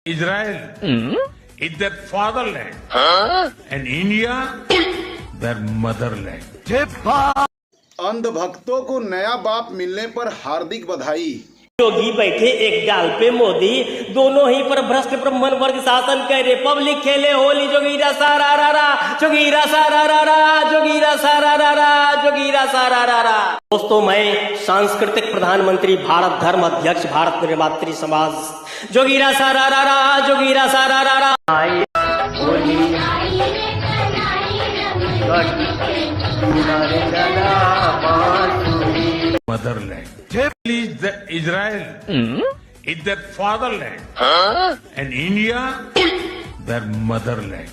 Israel is their fatherland, and India their motherland. अंधभक्तों को नया बाप मिलने पर हार्दिक बधाई। योगी बैठे एक डाल पे मोदी, दोनों ही पर भ्रष्ट ब्राह्मण वर्ग शासन करे, पब्लिक खेले होली जोगीरा सारा रा रा, जोगीरा सारा रा रा, जोगीरा सारा रा रा, जोगीरा सारा रा रा। दोस्तों, मैं सांस्कृतिक प्रधानमंत्री, भारत धर्म अध्यक्ष, भारत निर्मात्री समाज, जोगीरा सारा रा रा, जोगीरा सारा रा रा। Motherland. Israel is their fatherland, and India their motherland.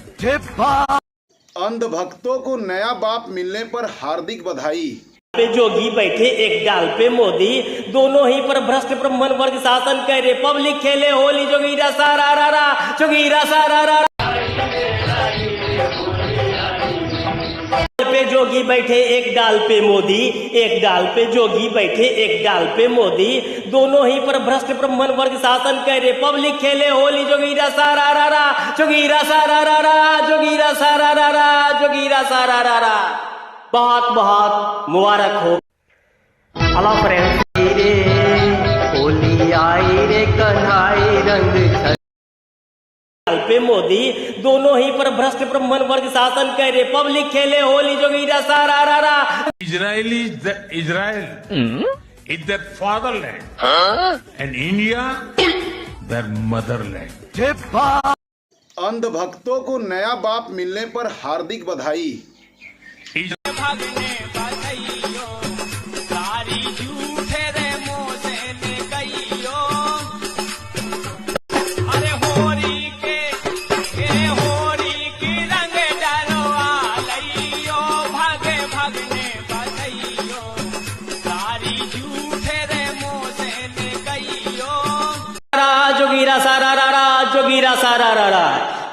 अंधभक्तों को नया बाप मिलने पर हार्दिक बधाई। पे जोगी बैठे एक डाल पे मोदी, दोनों ही पर भ्रष्ट ब्राह्मण वर्ग शासन करे, पब्लिक खेले होली जोगीरा सारा रा रा, जोगीरा सारा रा रा। पे जोगी बैठे एक डाल पे मोदी, एक डाल पे जोगी बैठे एक डाल पे मोदी, दोनों ही पर भ्रष्ट ब्राह्मण वर्ग शासन करे, पब्लिक खेले होली जोगीरा सारा रा रा, जोगीरा सारा रा रा, जोगीरा सारा रा रा, जोगीरा सारा रा रा। बहुत बहुत मुबारक हो। हेलो फ्रेंड्स, रे होली आई रे कन्हाई रंग पे मोदी, दोनों ही पर भ्रष्ट ब्राह्मण वर्ग शासन करे, पब्लिक खेले होली जोगीरा सारा रा रा। Israel is their fatherland, and India their motherland. अंधभक्तों को नया बाप मिलने पर हार्दिक बधाई। जोगीरा सारा रा रा, जोगीरा सारा रा रा।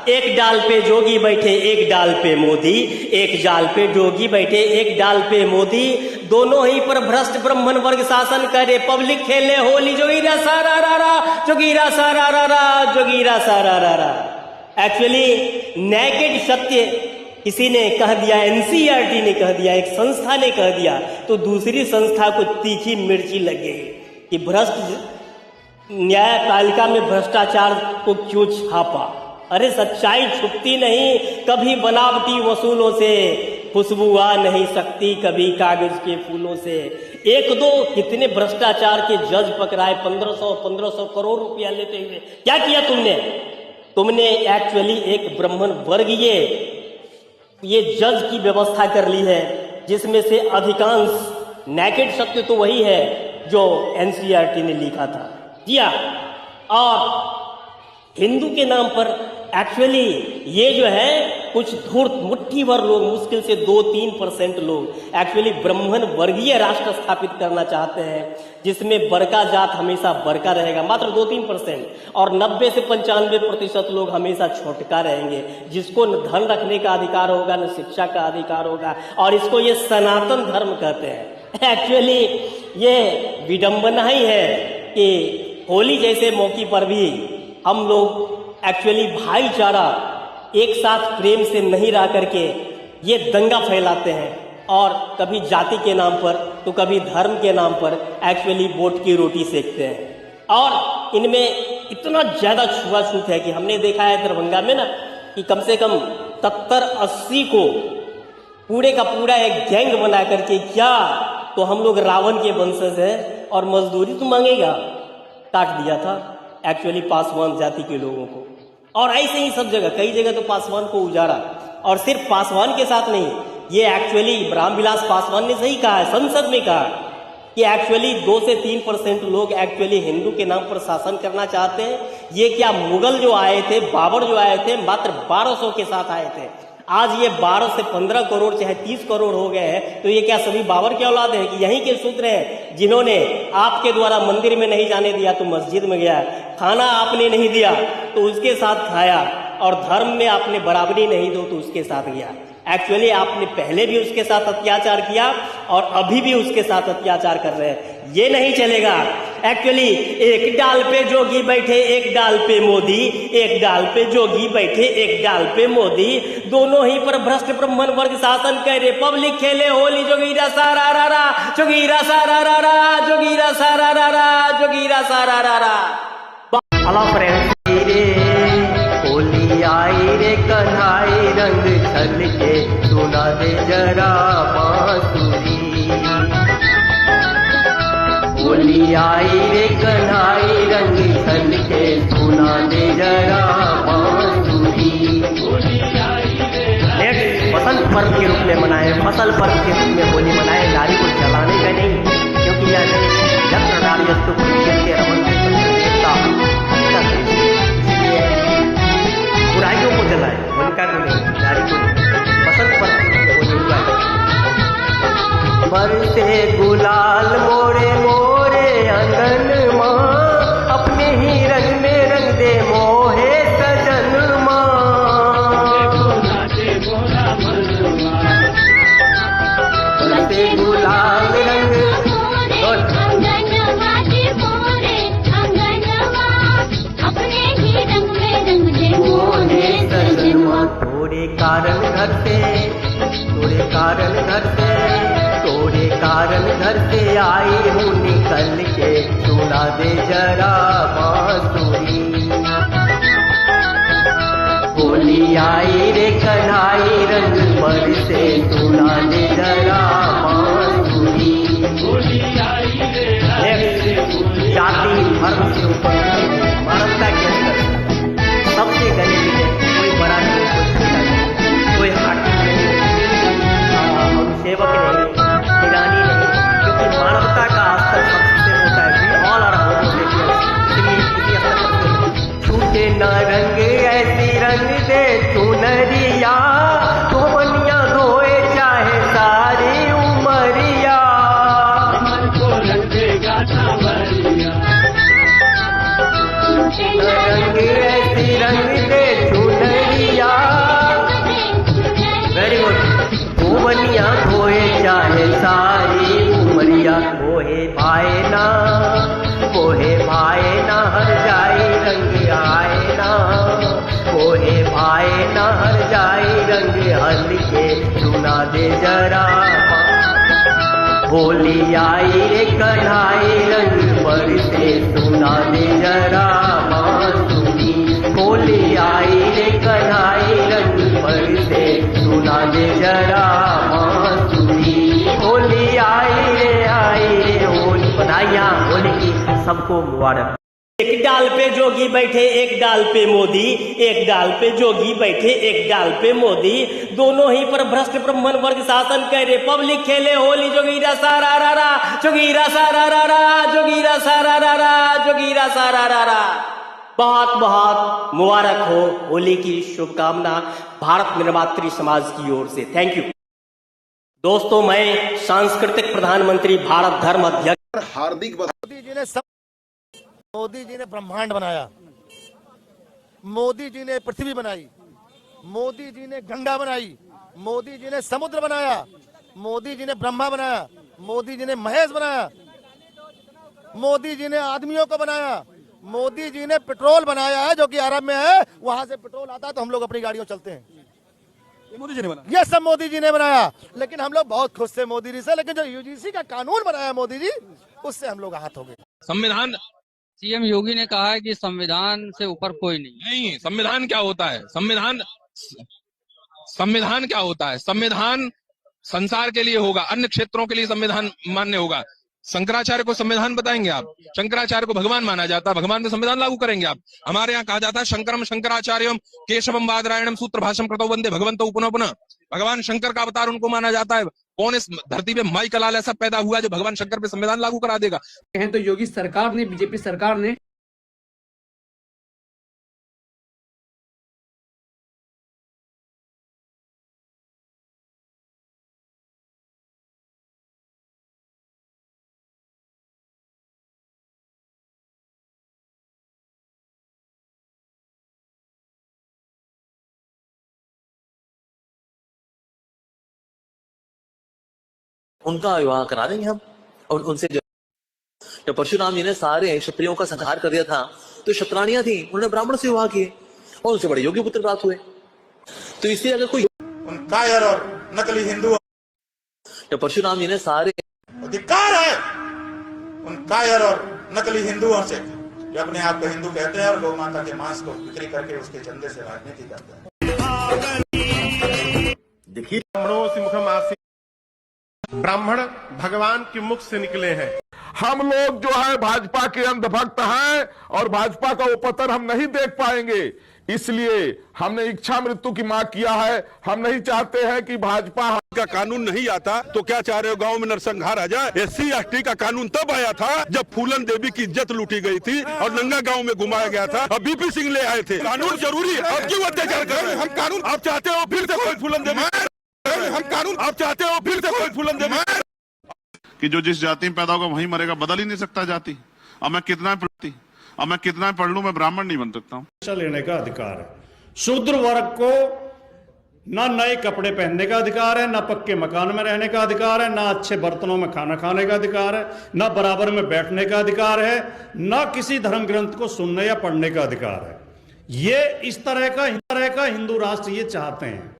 एक डाल पे जोगी बैठे एक डाल पे मोदी, एक डाल पे जोगी बैठे एक डाल पे मोदी, दोनों ही पर भ्रष्ट ब्राह्मण वर्ग शासन करे, पब्लिक खेले होली जोगीरा सारा रा रा, जोगीरा सारा रा रा, जोगीरा सारा रा रा। एक्चुअली नेकेड सत्य किसी ने कह दिया, एनसीईआरटी ने कह दिया, एक संस्था ने कह दिया, तो दूसरी संस्था को तीखी मिर्ची लग गई कि भ्रष्ट न्यायपालिका में भ्रष्टाचार को क्यों छापा। अरे सच्चाई छुपती नहीं कभी बनावटी वसूलों से, खुशबू आ नहीं सकती कभी कागज के फूलों से। एक दो कितने भ्रष्टाचार के जज पकड़ाए, 1500 करोड़ रुपया लेते हुए। क्या किया तुमने एक्चुअली एक ब्राह्मण वर्ग ये जज की व्यवस्था कर ली है, जिसमें से अधिकांश नेकेड सत्य तो वही है जो एनसीईआरटी ने लिखा था। जी हाँ, और हिंदू के नाम पर एक्चुअली ये जो है कुछ धूर्त मुट्ठी भर लोग, मुश्किल से 2-3% लोग एक्चुअली ब्राह्मण वर्गीय राष्ट्र स्थापित करना चाहते हैं, जिसमें बड़का जात हमेशा बड़का रहेगा, मात्र 2-3%, और 90 से 95% लोग हमेशा छोटका रहेंगे, जिसको न धन रखने का अधिकार होगा न शिक्षा का अधिकार होगा, और इसको ये सनातन धर्म कहते हैं। एक्चुअली ये विडंबना ही है कि होली जैसे मौके पर भी हम लोग एक्चुअली भाईचारा एक साथ प्रेम से नहीं रह करके ये दंगा फैलाते हैं, और कभी जाति के नाम पर तो कभी धर्म के नाम पर एक्चुअली वोट की रोटी सेकते हैं। और इनमें इतना ज्यादा छुआछूत है कि हमने देखा है दरभंगा में ना कि कम से कम 70-80 को पूरे का पूरा एक गैंग बना करके, क्या तो हम लोग रावण के वंशज हैं और मजदूरी तो मांगेगा, काट दिया था एक्चुअली पासवान जाति के लोगों को। और ऐसे ही सब जगह, कई जगह तो पासवान को उजाड़ा, और सिर्फ पासवान के साथ नहीं, ये एक्चुअली रामविलास पासवान ने सही कहा है, संसद में कहा कि एक्चुअली 2 से 3% लोग एक्चुअली हिंदू के नाम पर शासन करना चाहते हैं। ये क्या मुगल जो आए थे, बाबर जो आए थे, मात्र 1200 के साथ आए थे, आज ये 12 से 15 करोड़ चाहे 30 करोड़ हो गए हैं, तो ये क्या सभी बाबर के औलाद हैं कि यहीं के सूत्र हैं जिन्होंने आपके द्वारा मंदिर में नहीं जाने दिया तो मस्जिद में गया, खाना आपने नहीं दिया तो उसके साथ खाया, और धर्म में आपने बराबरी नहीं दो तो उसके साथ गया। एक्चुअली आपने पहले भी उसके साथ अत्याचार किया और अभी भी उसके साथ अत्याचार कर रहे हैं। ये नहीं चलेगा। एक्चुअली एक डाल पे जोगी बैठे एक डाल पे मोदी, एक डाल पे जोगी बैठे एक डाल पे मोदी, दोनों ही पर भ्रष्ट ब्राह्मण वर्ग शासन करे, पब्लिक खेले होली जोगीरा सारा रा रा, जोगीरा सारा रा रा, जोगीरा सारा रा रा, जोगीरा सारा रा रा। हेलो फ्रेंड्स, रे होली आई रे कन्हाई रंग छल के सुना दे जरा बांसुरी। होली आई रे कन्हाई रंग छल के सुना दे जरा बांसुरी। फसल पर्व के रूप में मनाए, फसल पर्व के रूप में होली मनाए, नारी को जलाने का नहीं, क्योंकि यह यत्र नार्यस्तु पूज्यन्ते रमन्ते तत्र देवता, इसलिए बुराइयों को जलाए, होलिका को नहीं, नारी को नहीं। बसंत पर्व के रूप में होली हुआ। बरसे गुलाल मोरे मोरे आंगन माँ, अपने ही रंग में रंग दे मोहे सजन माँ। बरसे गुलाल रंग तोड़े कारण घर से, तोड़े कारण घर से, तोड़े कारण घर से आई हूँ निकल के सुना दे जरा बांसुरी। होली आई रे कन्हाई रंग पर से सुना दे जरा बांसुरी। जाति धर्म के ऊपर मानवता के अंदर सबसे गले मिले, कोई बड़ा नहीं, कोई छोटा नहीं, कोई हाकिम नहीं, सेवक नहीं, ईरानी नहीं, क्योंकि मानवता का स्तर सबसे होता है। वी ऑल आर होमोसेक्सुअल्स, इसलिए इसी स्तर पर छूटे न रंग ऐसी रंग दे चुनरिया, धोनिया धोए चाहे सारी उमरिया। रंग ऐसी रंग दे चुनरिया, वेरी गुड। धोनिया धोए चाहे सारी उमरिया, मोहे भाए ना, मोहे भाए ना हर जाई रंग आए ना, मोहे भाए ना हर जाई रंग हल्के सुना दे जरा। होली आई रे कन्हाई रंग पर से सुना दे जरा बांसुरी। होली आई रे कन्हाई रंग पर से सुना दे जरा बांसुरी। होली आई रे होली, बधाइयाँ होली की सबको मुबारक। एक डाल पे जोगी बैठे एक डाल पे मोदी, एक डाल पे जोगी बैठे एक डाल पे मोदी, दोनों ही पर भ्रष्ट ब्राह्मण वर्ग शासन करे, पब्लिक खेले होली जोगीरा सारा रा रा, जोगीरा सारा रा रा, जोगीरा सारा रा रा, जोगीरा सारा रा रा। बहुत बहुत मुबारक हो, होली की शुभकामना भारत निर्मात्री समाज की ओर से। थैंक यू दोस्तों। मैं सांस्कृतिक प्रधानमंत्री भारत धर्म अध्यक्ष हार्दिक बधाई। मोदी जी ने ब्रह्मांड बनाया, मोदी जी ने पृथ्वी बनाई, मोदी जी ने गंगा बनाई, मोदी जी ने समुद्र बनाया, मोदी जी ने ब्रह्मा बनाया, मोदी जी ने महेश बनाया, मोदी जी ने आदमियों को बनाया, मोदी जी ने पेट्रोल बनाया है जो कि अरब में है, वहां से पेट्रोल आता है तो हम लोग अपनी गाड़ियों चलते हैं। ये मोदी जी ने बनाया, ये सब मोदी जी ने बनाया। लेकिन हम लोग बहुत खुश थे मोदी जी से, लेकिन जो यूजीसी का कानून बनाया मोदी जी, उससे हम लोग आहत हो गए। संविधान, सीएम योगी ने कहा है कि संविधान से ऊपर कोई नहीं। संविधान क्या होता है? संविधान क्या होता है? संविधान संसार के लिए होगा, अन्य क्षेत्रों के लिए संविधान मान्य होगा। शंकराचार्य को संविधान बताएंगे आप? शंकराचार्य को भगवान माना जाता है, भगवान पे संविधान लागू करेंगे आप? हमारे यहाँ कहा जाता है शंकरम शंकराचार्यम केशवम बादरायणम सूत्र भाषम कृतो वंदे भगवंतो पुनः पुनः। भगवान शंकर का अवतार उनको माना जाता है। कौन इस धरती पे माई कलाल ऐसा पैदा हुआ जो भगवान शंकर पे संविधान लागू करा देगा? तो योगी सरकार ने, बीजेपी सरकार ने उनका विवाह करा देंगे हम, और उनसे जब परशुराम जी ने सारे क्षत्रियों का संहार कर दिया था तो क्षत्राणियां थी, उन्होंने ब्राह्मण से विवाह किए और उनसे बड़े योग्य पुत्र प्राप्त हुए। तो इसलिए अगर कोई कायर और नकली हिंदू, जब परशुराम जी ने सारे अधिकार है उन कायर और नकली हिंदुओं से जो अपने आप को हिंदू कहते हैं और गौ माता के मांस को बिक्री करके उसके चंदे से राजनीति करते हैं। देखिए, ब्राह्मणों से मुखम आसी, ब्राह्मण भगवान के मुख से निकले हैं। हम लोग जो है भाजपा के अंधभक्त हैं और भाजपा का वो पतन हम नहीं देख पाएंगे, इसलिए हमने इच्छा मृत्यु की मांग किया है। हम नहीं चाहते हैं कि भाजपा का कानून नहीं आता तो क्या चाह रहे हो गांव में नरसंहार आ जाए? SC/ST का कानून तब आया था जब फूलन देवी की इज्जत लूटी गई थी और नंगा गांव में घुमाया गया था। अब BP सिंह ले आए थे। कानून जरूरी है। अब क्यों अत्याचार कर रहे हैं? हम कानून आप चाहते हो फिर से कोई फूलन देवी, हम कानून आप चाहते हो फिर से कोई फूलन देवी कि जो जिस जाति में पैदा होगा वहीं मरेगा, बदल ही नहीं सकता जाति। अब मैं कितना पढ़ लूं, मैं ब्राह्मण नहीं बन सकता हूँ। शिक्षा लेने का अधिकार है। शूद्र वर्ग को ना नए कपड़े पहनने का अधिकार है, ना पक्के मकान में रहने का अधिकार है, ना अच्छे बर्तनों में खाना खाने का अधिकार है, ना बराबर में बैठने का अधिकार है, ना किसी धर्म ग्रंथ को सुनने या पढ़ने का अधिकार है। ये इस तरह का हिंदू राष्ट्र ये चाहते हैं।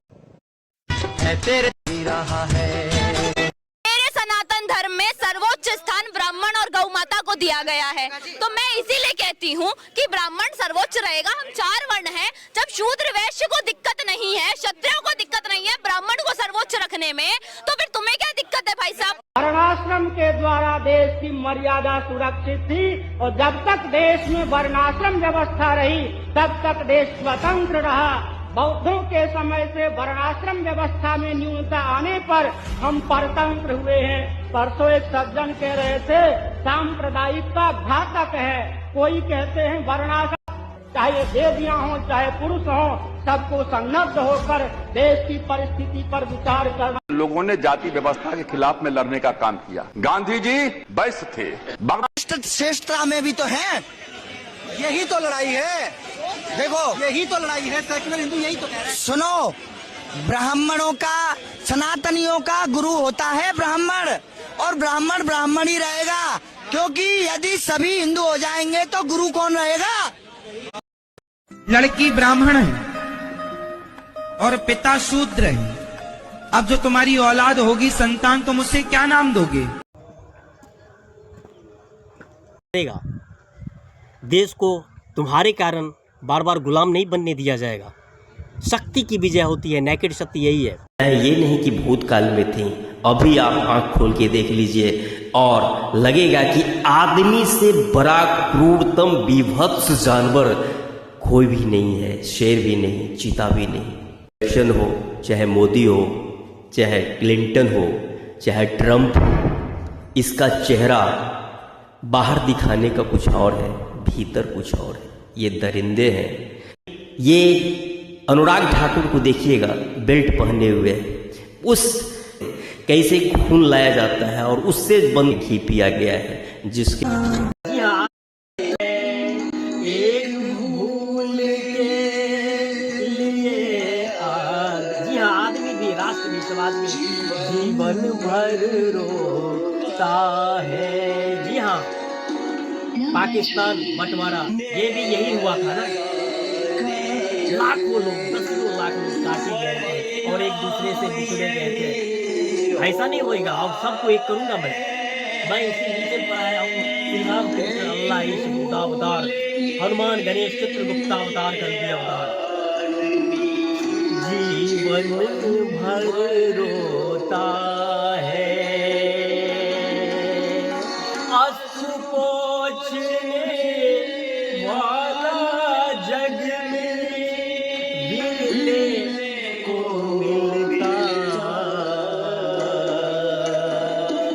मेरे सनातन धर्म में सर्वोच्च स्थान ब्राह्मण और गौ माता को दिया गया है, तो मैं इसीलिए कहती हूँ कि ब्राह्मण सर्वोच्च रहेगा। हम 4 वर्ण हैं, जब शूद्र वैश्य को दिक्कत नहीं है, क्षत्रियों को दिक्कत नहीं है ब्राह्मण को सर्वोच्च रखने में, तो फिर तुम्हें क्या दिक्कत है भाई साहब? वर्णाश्रम के द्वारा देश की मर्यादा सुरक्षित थी और जब तक देश में वर्णाश्रम व्यवस्था रही तब तक देश स्वतंत्र रहा। बौद्धों के समय से वर्णाश्रम व्यवस्था में न्यूनता आने पर हम परतंत्र हुए हैं। परसों एक सज्जन कह रहे थे सांप्रदायिकता घातक है। कोई कहते हैं वर्णाश्रम, चाहे देवियां हो चाहे पुरुष हो, सबको संलग्न होकर देश की परिस्थिति पर विचार करना। लोगों ने जाति व्यवस्था के खिलाफ में लड़ने का काम किया। गांधी जी वैश्य थे। श्रेष्ठता में भी तो है, यही तो लड़ाई है। देखो, यही तो लड़ाई है। सेक्युलर हिंदू यही तो कह रहे हैं। सुनो, ब्राह्मणों का, सनातनियों का गुरु होता है ब्राह्मण, और ब्राह्मण ब्राह्मण ही रहेगा, क्योंकि यदि सभी हिंदू हो जाएंगे तो गुरु कौन रहेगा? लड़की ब्राह्मण है और पिता शूद्र है। अब जो तुम्हारी औलाद होगी, संतान, तुम उसे क्या नाम दोगे? देश को तुम्हारे कारण बार बार गुलाम नहीं बनने दिया जाएगा। शक्ति की विजय होती है, नेकेड शक्ति यही है। ये नहीं कि भूतकाल में थी, अभी आप आंख खोल के देख लीजिए और लगेगा कि आदमी से बड़ा क्रूरतम बीभत्स जानवर कोई भी नहीं है। शेर भी नहीं, चीता भी नहीं। इलेक्शन हो, चाहे मोदी हो, चाहे क्लिंटन हो, चाहे ट्रंप हो, इसका चेहरा बाहर दिखाने का कुछ और है, भीतर कुछ और है। ये दरिंदे हैं। ये अनुराग ठाकुर को देखिएगा, बेल्ट पहने हुए, उस कैसे खून लाया जाता है और उससे बंद घी पिया गया है, जिसके आदमी भी, राष्ट्र भी, समाज भी जीवन भर रोता है। जी हाँ, पाकिस्तान बंटवारा ये भी यही हुआ था ना। लाखों लोग, 10 लाख लोग काटे गए थे और एक दूसरे से बिछड़े गए थे। ऐसा नहीं होएगा। अब सबको एक करूंगा मैं इसी रीजन पर आया हूँ। श्री राम कृष्ण अल्लाह ईश बुद्धा अवतार, हनुमान गणेश चित्रगुप्ता अवतार कर दिया अवतार। जीवन भर रोता है, अश्रु पोंछने वाला जग में गिरने को मिलता।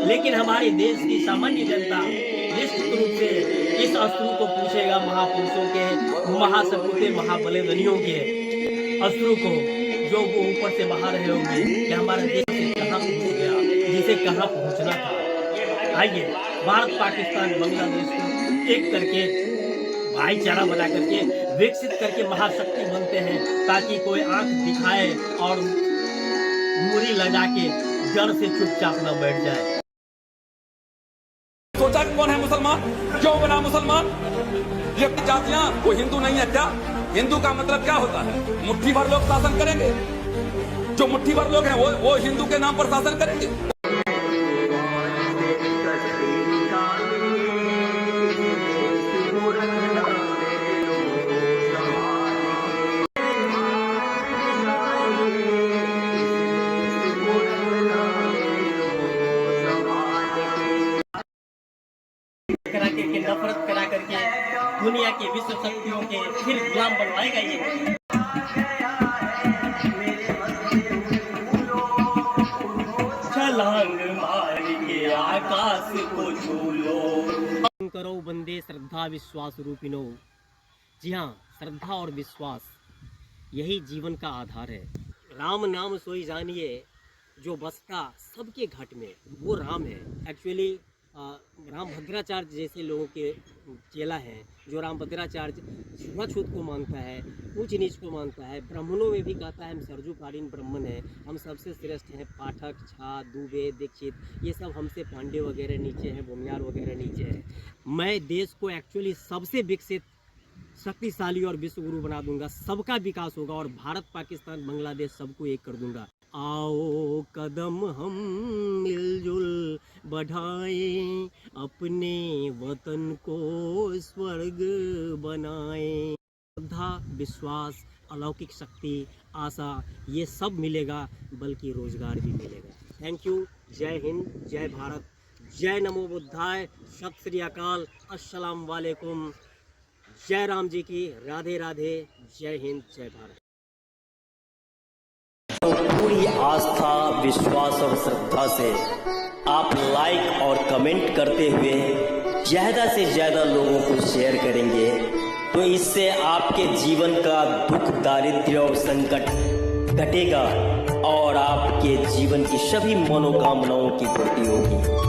लेकिन हमारे देश की सामान्य जनता निश्चित रूप से इस अश्रु को पूछेगा महापुरुषों के, महासपूते, महाबलिदानियों के अश्रु को, जो वो ऊपर से बाहर रहे होंगे कि हमारा देश कहाँ पहुँच गया, जिसे कहाँ पहुँचना था। आइए भारत, पाकिस्तान, बांग्लादेश को एक करके भाईचारा बना करके विकसित करके महाशक्ति बनते हैं, ताकि कोई आंख दिखाए और मुरी लगा के जड़ से चुपचाप न बैठ जाए। सोचा कौन है मुसलमान? क्यों बना मुसलमान? ये अपनी जातियां, वो हिंदू नहीं है क्या? हिंदू का मतलब क्या होता है? मुट्ठी भर लोग शासन करेंगे। जो मुट्ठी भर लोग हैं वो हिंदू के नाम पर शासन करेंगे। करा करके नफरत करा करके दुनिया के विश्व शक्तियों के फिर गुलाम बनवाएगा ये। छलांग मार के आकाश को छू लो। करो बंदे श्रद्धा विश्वास रूपिनो। जी हाँ, श्रद्धा और विश्वास यही जीवन का आधार है। राम नाम सोई जानिए जो बसता सबके घट में, वो राम है। एक्चुअली राम भद्राचार्य जैसे लोगों के चेला हैं, जो राम भद्राचार्य छुआछूत को मानता है, ऊंच नीच को मानता है। ब्राह्मणों में भी कहता है हम सरजूकालीन ब्राह्मण हैं, हम सबसे श्रेष्ठ हैं। पाठक, झा, दुबे, दीक्षित, ये सब हमसे पांडे वगैरह नीचे हैं, भूमियार वगैरह नीचे हैं। मैं देश को एक्चुअली सबसे विकसित, शक्तिशाली और विश्व गुरु बना दूंगा। सबका विकास होगा और भारत, पाकिस्तान, बांग्लादेश सबको एक कर दूंगा। आओ कदम हम मिलजुल बढ़ाएं, अपने वतन को स्वर्ग बनाएं। श्रद्धा, विश्वास, अलौकिक शक्ति, आशा, ये सब मिलेगा, बल्कि रोजगार भी मिलेगा। Thank you. जय हिंद, जय भारत, जय नमो बुद्धाय, सत श्री अकाल, अस्सलाम वालेकुम। जय राम जी की, राधे राधे, जय हिंद, जय भारत। तो पूरी आस्था, विश्वास और श्रद्धा से आप लाइक और कमेंट करते हुए ज़्यादा से ज़्यादा लोगों को शेयर करेंगे तो इससे आपके जीवन का दुख, दारिद्र्य और संकट घटेगा और आपके जीवन की सभी मनोकामनाओं की पूर्ति होगी।